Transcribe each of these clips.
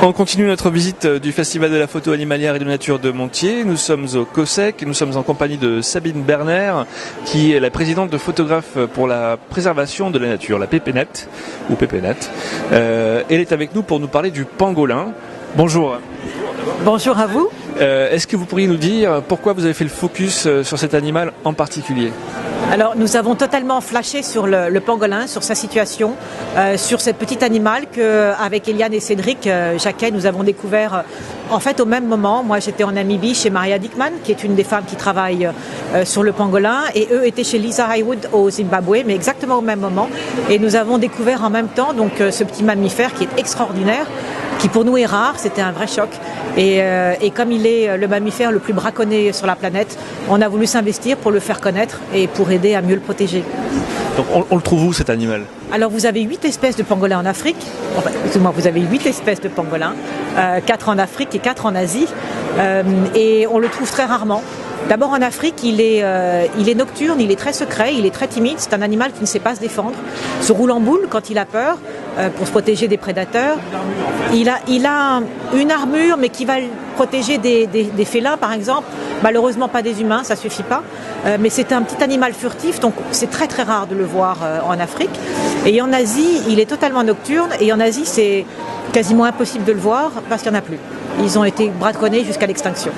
On continue notre visite du Festival de la photo animalière et de nature de Montier. Nous sommes au COSEC et nous sommes en compagnie de Sabine Berner, qui est la présidente de Photographes pour la préservation de la nature, la PPNat, ou PPNat. Elle est avec nous pour nous parler du pangolin. Bonjour. Bonjour à vous. Est-ce que vous pourriez nous dire pourquoi vous avez fait le focus sur cet animal en particulier ? Alors nous avons totalement flashé sur le pangolin, sur sa situation, sur ce petit animal qu'avec Eliane et Cédric Jacquet nous avons découvert en fait au même moment. Moi j'étais en Namibie chez Maria Dickman, qui est une des femmes qui travaille sur le pangolin, et eux étaient chez Lisa Highwood au Zimbabwe, mais exactement au même moment. Et nous avons découvert en même temps donc ce petit mammifère qui est extraordinaire, qui pour nous est rare. C'était un vrai choc. Et comme il est le mammifère le plus braconné sur la planète, on a voulu s'investir pour le faire connaître et pour aider à mieux le protéger. Donc on le trouve où cet animal ? Alors vous avez 8 espèces de pangolins en Afrique. Enfin, excusez-moi, vous avez 8 espèces de pangolins, 4 en Afrique et 4 en Asie. Et on le trouve très rarement. D'abord en Afrique, il est nocturne, il est très secret, il est très timide. C'est un animal qui ne sait pas se défendre. Il se roule en boule quand il a peur pour se protéger des prédateurs. Il a une armure, mais qui va le protéger des félins, par exemple. Malheureusement pas des humains, ça suffit pas. Mais c'est un petit animal furtif, donc c'est très très rare de le voir en Afrique. Et en Asie, il est totalement nocturne. Et en Asie, c'est quasiment impossible de le voir parce qu'il n'y en a plus. Ils ont été braconnés jusqu'à l'extinction.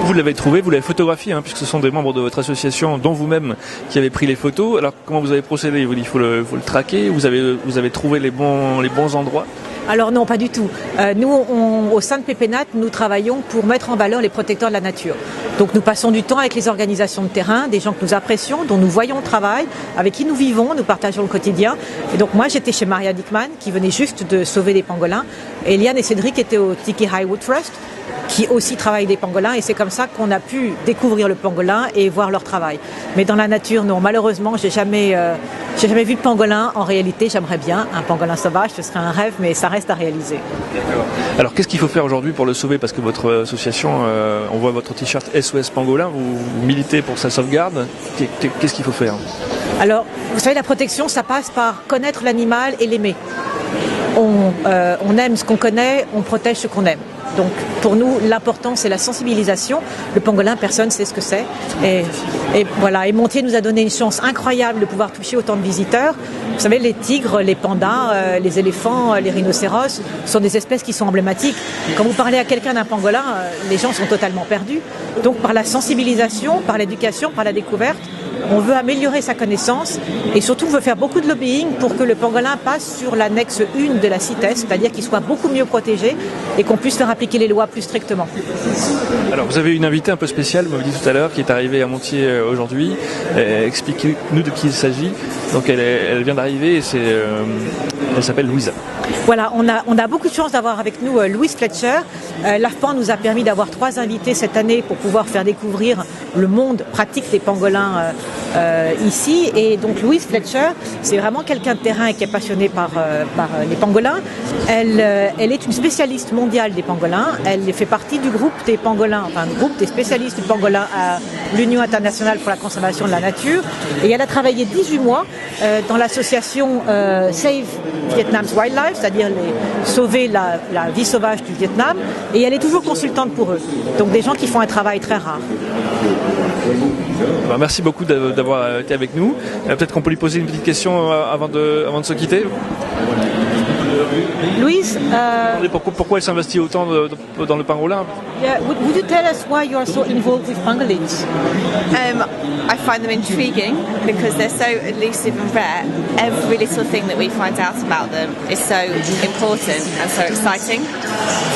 Vous l'avez trouvé, vous l'avez photographié, puisque ce sont des membres de votre association, dont vous-même, qui avez pris les photos. Alors comment vous avez procédé ? Il faut le traquer, vous avez trouvé les bons endroits ? Alors non, pas du tout. Nous, au sein de PPNat, nous travaillons pour mettre en valeur les protecteurs de la nature. Donc nous passons du temps avec les organisations de terrain, des gens que nous apprécions, dont nous voyons le travail, avec qui nous vivons, nous partageons le quotidien. Et donc moi, j'étais chez Maria Dickman, qui venait juste de sauver des pangolins. Et Eliane et Cédric étaient au Tiki Highwood Trust, qui aussi travaille des pangolins, et c'est comme ça qu'on a pu découvrir le pangolin et voir leur travail. Mais dans la nature, non, malheureusement, j'ai jamais vu de pangolin. En réalité, j'aimerais bien un pangolin sauvage, ce serait un rêve, mais ça reste à réaliser. D'accord. Alors, qu'est-ce qu'il faut faire aujourd'hui pour le sauver ? Parce que votre association, on voit votre t-shirt SOS Pangolin, vous militez pour sa sauvegarde. Qu'est-ce qu'il faut faire ? Alors, vous savez, la protection, ça passe par connaître l'animal et l'aimer. On aime ce qu'on connaît, on protège ce qu'on aime. Donc pour nous, l'important c'est la sensibilisation. Le pangolin, personne ne sait ce que c'est. Et voilà. Et Montier nous a donné une chance incroyable de pouvoir toucher autant de visiteurs. Vous savez, les tigres, les pandas, les éléphants, les rhinocéros sont des espèces qui sont emblématiques. Quand vous parlez à quelqu'un d'un pangolin, les gens sont totalement perdus. Donc par la sensibilisation, par l'éducation, par la découverte, on veut améliorer sa connaissance et surtout on veut faire beaucoup de lobbying pour que le pangolin passe sur l'annexe 1 de la CITES, c'est-à-dire qu'il soit beaucoup mieux protégé et qu'on puisse faire appliquer les lois plus strictement. Alors vous avez une invitée un peu spéciale, vous m'avez dit tout à l'heure, qui est arrivée à Montier aujourd'hui. Expliquez-nous de qui il s'agit. Donc elle vient d'arriver et elle s'appelle Louisa. Voilà, on a beaucoup de chance d'avoir avec nous Louise Fletcher. L'AFPAN nous a permis d'avoir 3 invités cette année pour pouvoir faire découvrir le monde pratique des pangolins ici. Et donc Louise Fletcher, c'est vraiment quelqu'un de terrain et qui est passionné par les pangolins. Elle est une spécialiste mondiale des pangolins. Elle fait partie du groupe des pangolins, enfin le groupe des spécialistes du pangolin à l'Union internationale pour la conservation de la nature. Et elle a travaillé 18 mois dans l'association Save Vietnam's Wildlife, c'est-à-dire sauver la vie sauvage du Vietnam. Et elle est toujours consultante pour eux. Donc des gens qui font un travail très rare. Merci beaucoup d'avoir été avec nous. Peut-être qu'on peut lui poser une petite question avant de se quitter. Louise, pourquoi elle s'investit autant dans le pangolin? yeah, would you tell us why you are so involved with pangolins? I find them intriguing because they're so elusive and rare. Every little thing that we find out about them is so important and so exciting.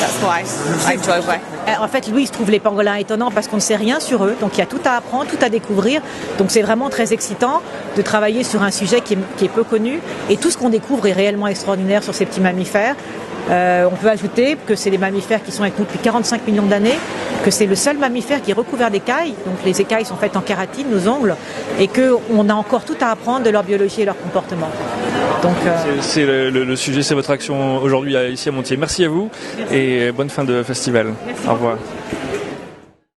That's why I enjoy working. En fait, Louise trouve les pangolins étonnants parce qu'on ne sait rien sur eux, donc il y a tout à apprendre, tout à découvrir. Donc c'est vraiment très excitant de travailler sur un sujet qui est peu connu, et tout ce qu'on découvre est réellement extraordinaire sur ces petits mammifères. On peut ajouter que c'est des mammifères qui sont avec nous depuis 45 millions d'années, que c'est le seul mammifère qui est recouvert d'écailles, donc les écailles sont faites en kératine, nos ongles, et qu'on a encore tout à apprendre de leur biologie et leur comportement. Donc, c'est le sujet, c'est votre action aujourd'hui ici à Montier. Merci à vous et bonne fin de festival. Merci. Au revoir.